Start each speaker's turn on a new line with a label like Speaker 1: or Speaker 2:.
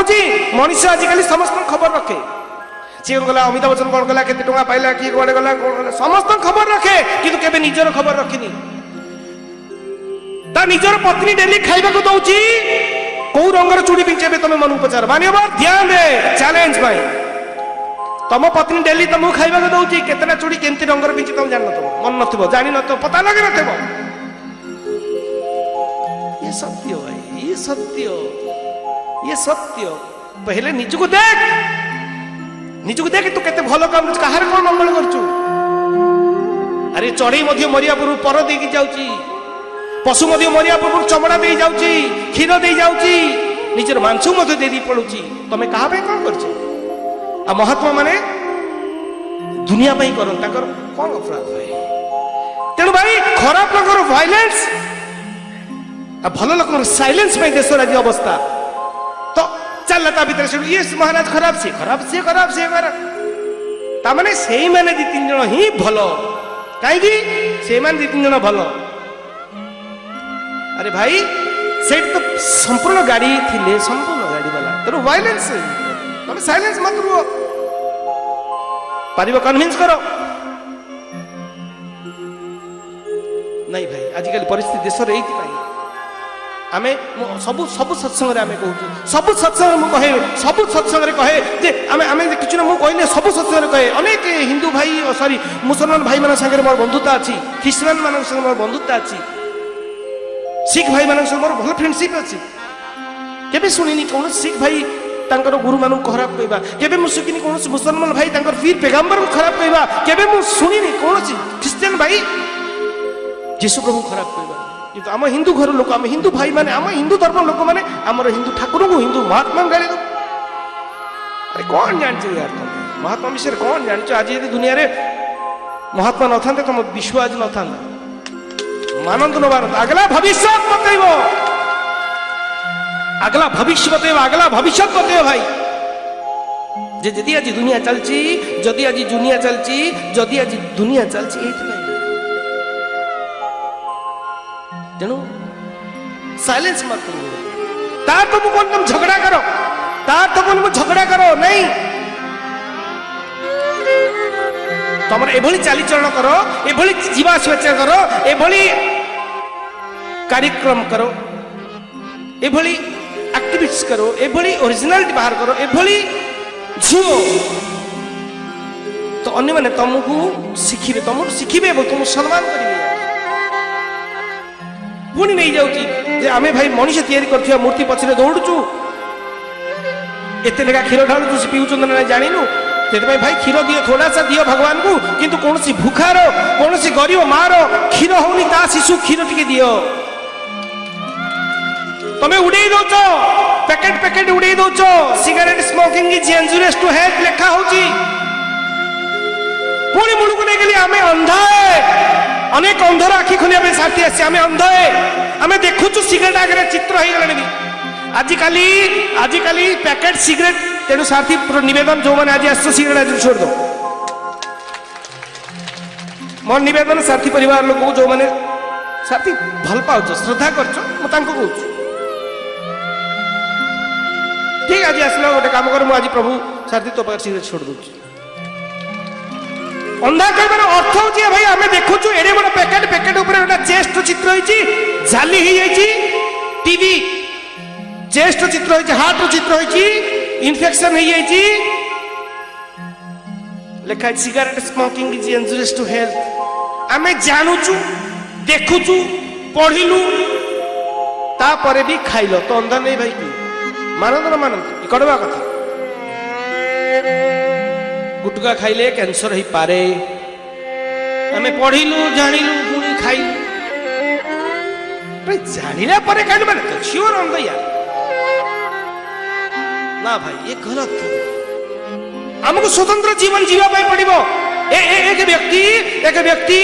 Speaker 1: रखुची मनीष आजिकल समस्त खबर रखे सी गला अमिताभ बच्चन कौन गला केते टंका पाइला कि कुआडे गला समस्त खबर रखे किंतु केबे निजर खबर रखिनी ता निजर पत्नी डेली खाइबा को दउची कौ रंगर चूड़ी पिंचेबे तमे मन उपचार मानिबा ध्यान दे चैलेंज भाई तम पत्नी डेली तुमको खाइबा को दउची केतना चूड़ी केमती रंगर पिंची तुम जान नथबो मन नथबो जानि नथबो पता लगे नथबो ये सत्य भाई ये सत्य पहले निजको देख तू केते भलो काम कहार कोन मंगल करचू अरे चढ़ई मध्य मरिया पूर्व पर देकी जाउची पशु मध्य मरिया पूर्व चमड़ा दे जाउची क्षीर दे जाउची निजर मांस मध्य दे दी पड़ुची तमे कहा पे कोन करछो आ महात्मा माने दुनिया पे करन ताकर कोन अपराध भाई तेनु भाई खराब लोकर वायलेंस आ भलो लोकर साइलेंस में देश राज्य अवस्था तो चलता भीतर से ये महाराज खराब से ता माने सेही माने दी तीन जण ही भलो काई की से माने दी तीन जण भलो अरे भाई सेट तो संपूर्ण गाड़ी थिले संपूर्ण गाड़ी वाला तेरो वायलेंस तमे साइलेंस मत रुओ पारिबो कन्विंस करो नहीं भाई आजिकल परिस्थिति देश रे एति भाई आमे सबु सत्संग रे आमे कहू सबु सत्संग मु कहे सबु सत्संग रे कहे जे आमे किछु न मु कहले सबु सत्संग रे कहे अनेक हिंदू भाई सॉरी मुसलमान भाई मान संगे मोर बंधुता अछि ख्रिस्टियन मान संगे मोर बंधुता अछि सिख भाई मान संगे मोर भल फ्रेंडशिप अछि केबे सुनिनी कोन सिख भाई तांकर गुरु मानु खराब कहबा केबे मु सुकिनी कोन मुसलमान भाई तांकर पीर पैगंबर को खराब कहबा केबे मु सुनिनी कोन ख्रिस्टियन भाई यीशु प्रभु खराब कहबा किंतु आम हिंदू घर लोक आम हिंदू भाई माने आम हिंदू धर्म लोक माने आमर हिंदू ठाकुर को हिंदू महात्मा गाड़ी दो अरे कौन जानछ यार तुम महात्मा विषय कौन जानछ आज यदि दुनिया रे महात्मा न थांते तुम विश्व आज न थांता मानंद नबार अगला भविष्य बतैबो अगला भविष्य बतैबो अगला भविष्य बतैबो भाई जे जदी आज दुनिया चलची जदी आज दुनिया चलची जदी आज दुनिया चलची एथि तेणु साइलेंस मत करो तार तो मुझे तुम झगड़ा करो तार तो मुझे झगड़ा करो नहीं तुम एभली चालीचरण करो एभली जीवा स्वेच्छा करो एभली कार्यक्रम करो एभली एक्टिविटीज करो एभली ओरिजिनालिटी बाहर करो एभली जीवो तो अन्य माने तुमको शिखिबे तुम सम्मान करिवे पुणी नहीं जाऊची जे आमे भाई मनीष तैयारी करथिया मूर्ति पछरे दौड़ुचु एते लेगा क्षीर ढालुचु से पीउचु ना जानिनु तेरे भाई क्षीर दियो थोड़ा सा दियो भगवान को किंतु कोनसी भूखारो कोनसी गरीब मारो क्षीर होनी ता शिशु क्षीर टिके दियो तमे उड़े दोचो पैकेट उड़े दोचो cigarette smoking is injurious to health लेखा होची पुणी मुलुक ने गेली आमे अंधा अनेक अंधर आखि खोलिया पे साथी आसी आमे अंध आमे देखुचु सिगरेट आगे चित्र हो गलानी भी आजिकाली पैकेट सिगरेट तेणु साथी निवेदन जो मैंने आज आस सिगरेट आज छोड़ दो मोर निवेदन साथी परिवार लोक जो मैंने साथी भल पाओ श्रद्धा कर ठीक आज आसला गोटे काम कर आज प्रभु साथी तो सिगरेट छोड़ दूची अंधा कहबार अर्थ होची भाई आमे देखुचु एडे बड़ पैकेट ऊपर एटा चेस्ट चित्र होईची जाली ही जाईची टीवी चेस्ट चित्र होईची हार्ट चित्र होईची इन्फेक्शन हो जाईची लेखा cigarette smoking is injurious to health आमे जानुचु देखुचु पढिलु ता परे भी खाइलो तो अंधा नहीं भाई की मानंद न मानंद इकडवा कथा गुटका खाइले कैंसर ही पारे आमे पढ़िलु जानिलु पुणी खाइलु भाई जानिला परे काट माने तो श्योर अंध यार ना भाई ये गलत हमको स्वतंत्र जीवन जीवा पाई पड़िबो एक व्यक्ति